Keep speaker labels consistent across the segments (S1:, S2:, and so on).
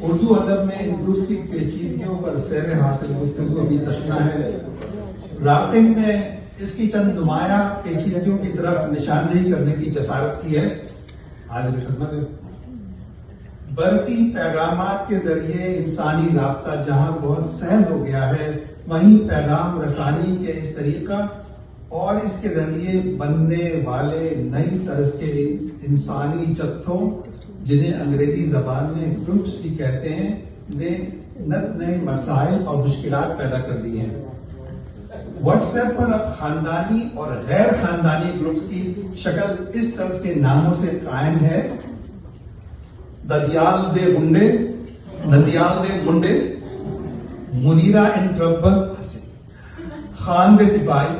S1: اردو ادب میں ان گروپس کی پیچیدگیوں پر سیر حاصل گفتگو ابھی تشنا ہے۔ رابطنگ نے اس کی چند نمایاں پیچیدگیوں کی طرف نشاندہی کرنے کی جسارت کی ہے۔ حاضر خدمت ہے۔ برقی پیغامات کے ذریعے انسانی رابطہ جہاں بہت سہل ہو گیا ہے، وہیں پیغام رسانی کے اس طریقہ اور اس کے ذریعے بننے والے نئی طرز کے انسانی جتھوں، جنہیں انگریزی زبان میں گروپس بھی کہتے ہیں، نے نئے مسائل اور مشکلات پیدا کر دی ہیں۔ واٹس ایپ پر اب خاندانی اور غیر خاندانی گروپس کی شکل اس طرز کے ناموں سے قائم ہے: ددیال دے گنڈے، ندیال دے منڈے، منیرا اینڈ ٹربل، خان دے سپاہی،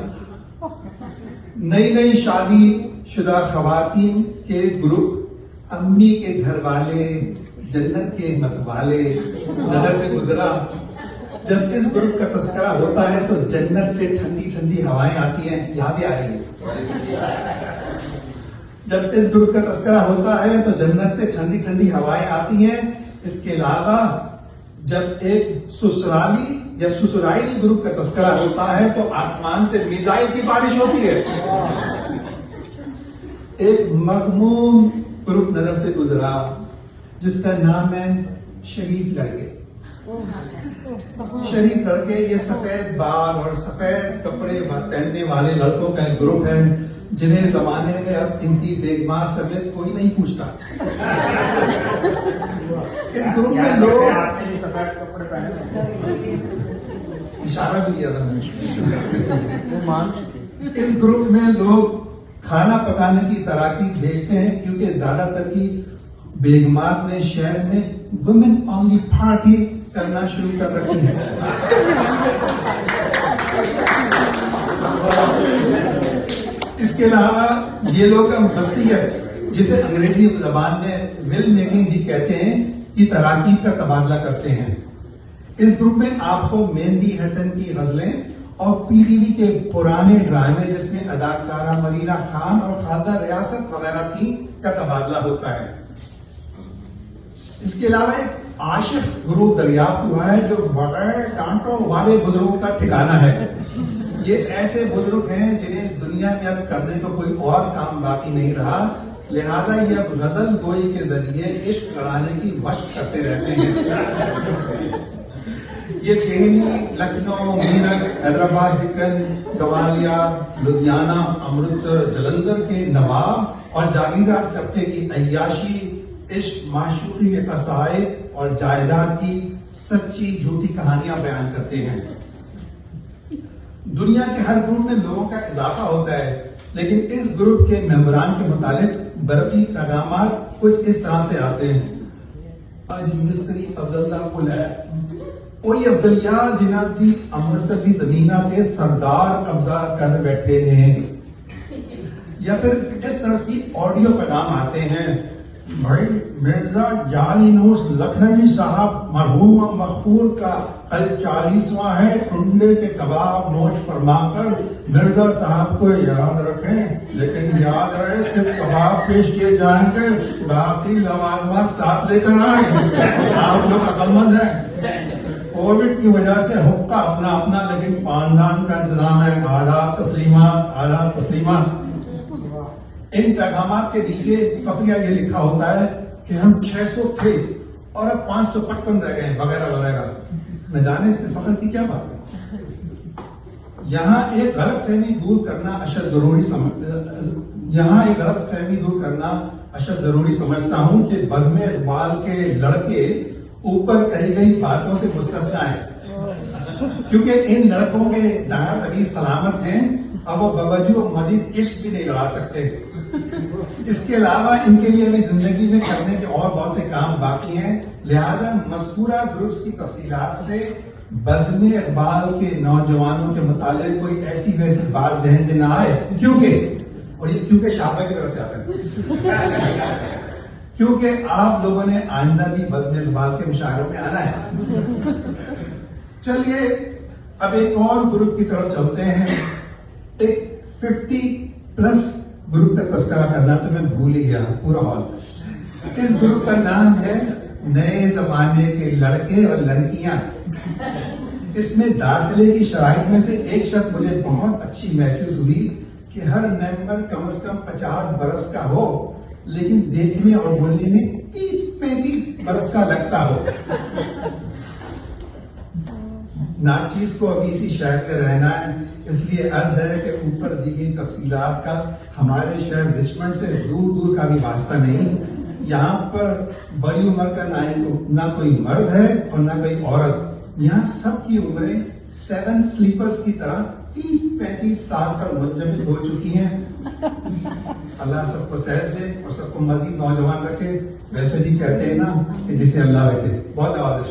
S1: نئی شادی شدہ خواتین کے گروپ، امی کے گھر والے، جنت کے متوالے، نہر سے گزرا۔ جب اس گروپ کا تذکرہ ہوتا ہے تو جنت سے ٹھنڈی ٹھنڈی ہوائیں آتی ہیں، یہاں بھی آ رہی ہیں۔ جب اس گروپ کا تذکرہ ہوتا ہے تو جنت سے ٹھنڈی ٹھنڈی ہوائیں آتی ہیں۔ اس کے علاوہ جب ایک سسرالی یا سسرائیلی گروپ کا تذکرہ ہوتا ہے تو آسمان سے میزائل کی بارش ہوتی ہے۔ ایک مغموم گروپ نظر سے گزرا جس کا نام ہے شریف لڑکے۔ شریف لڑکے یہ سفید بال اور سفید کپڑے پہننے والے لڑکوں کا ایک گروپ ہے جنہیں زمانے میں اب ان کی بیگماں سمیت کوئی نہیں پوچھتا۔ اس گروپ میں لوگ اشارہ بھی دیا تھا۔ اس گروپ میں لوگ کھانا پکانے کی تراکیب بھیجتے ہیں کیونکہ زیادہ تر کی بیگمات نے شہر میں ویمن اونلی پارٹی کرنا شروع کر رکھی ہے۔ اس کے علاوہ یہ لوگ وصیت، جسے انگریزی زبان میں ول میکنگ بھی کہتے ہیں، کی تراکیب کا تبادلہ کرتے ہیں۔ اس گروپ میں آپ کو مہندی ہٹن کی غزلیں اور پی ٹی وی کے پرانے ڈرامے جس میں اداکارہ مرینا خان اور خالدہ ریاست وغیرہ تھی کا تبادلہ ہوتا ہے۔ اس کے علاوہ ایک عاشق گروپ دریافت ہوا ہے جو بغیر ڈانٹوں والے بزرگوں کا ٹھکانہ ہے۔ یہ ایسے بزرگ ہیں جنہیں دنیا میں اب کرنے کو کوئی اور کام باقی نہیں رہا، لہذا یہ اب غزل گوئی کے ذریعے عشق لڑانے کی مشق کرتے رہتے ہیں۔ یہ دہلی، لکھنؤ، میرٹھ، حیدرآباد، دکن، گوالیار، لدھیانہ، امرتسر، جلندھر کے نواب اور جاگیردار طبقے کی عیاشی، عشق، معشوقی کے قصائد اور جائیداد کی سچی جھوٹی کہانیاں بیان کرتے ہیں۔ دنیا کے ہر گروپ میں لوگوں کا اضافہ ہوتا ہے، لیکن اس گروپ کے ممبران کے متعلق برقی پیغامات کچھ اس طرح سے آتے ہیں: آج مستری افضل دا کل ہے، کوئی افضلیہ جنہ دی امرتسر دی زمینہ پہ سردار قبضہ کر بیٹھے ہیں۔ یا پھر اس طرح کی آڈیو پیغام آتے ہیں: بھائی مرزا جالینوس لکھنوی صاحب مرحوم مغفور کا کل 40واں ہے، ٹنڈے کے کباب نوش فرما کر مرزا صاحب کو یاد رکھیں، لیکن یاد رہے صرف کباب پیش کیے جائیں گے، باقی لوازمات ساتھ لے کر آئیں۔ آپ لوگ عقل مند ہیں۔ کووڈ کی وجہ سے حقہ اپنا لیکن پاندان کا انتظام ہے۔ آداب تسلیمات۔ ان پیغامات کے نیچے فقریہ یہ لکھا ہوتا ہے کہ ہم 600 تھے اور اب 555 رہ گئے وغیرہ وغیرہ۔ نہ جانے اس میں فخر کی کیا بات ہے۔ یہاں ایک غلط فہمی دور کرنا اشد ضروری سمجھتا ہوں کہ بزم اقبال کے لڑکے اوپر کہی گئی باتوں سے مستثنیٰ ہیں، کیونکہ ان لڑکوں کے دائر ابھی سلامت ہیں اور وہ باوجود مزید عشق بھی نہیں لڑا سکتے۔ اس کے علاوہ ان کے لیے بھی زندگی میں کرنے کے اور بہت سے کام باقی ہیں، لہذا مذکورہ گروپس کی تفصیلات سے بزم اقبال کے نوجوانوں کے متعلق کوئی ایسی ویسی بات ذہن میں نہ آئے، کیونکہ شاپے کی طرف جاتا ہے، کیونکہ آپ لوگوں نے آئندہ بھی بزم اقبال کے مشاعروں میں آنا ہے۔ چلیے اب ایک اور گروپ کی طرف چلتے ہیں۔ ایک 50+ گروپ کا تذکرہ کرنا تو میں بھول ہی گیا پورا ہال۔ اس گروپ کا نام ہے نئے زمانے کے لڑکے اور لڑکیاں. اس میں داخلے کی شرائط میں سے ایک شرط مجھے بہت اچھی محسوس ہوئی کہ ہر ممبر کم از کم 50 برس کا ہو لیکن دیکھنے اور بولنے میں 30-35 برس کا لگتا ہو. ناچیز کو ابھی اسی شہر میں رہنا ہے، اس لیے عرض ہے کہ اوپر دی گئی تفصیلات کا ہمارے شہر رچمنڈ سے دور دور کا بھی واسطہ نہیں. یہاں پر بڑی عمر کا نہ کوئی مرد ہے اور نہ کوئی عورت. یہاں سب کی عمریں 7 سلیپرز کی طرح 30-35 سال پر منجمد ہو چکی ہیں. اللہ سب کو صحت دے اور سب کو مزید نوجوان رکھے. ویسے بھی کہتے ہیں نا کہ جسے اللہ رکھے. بہت آواز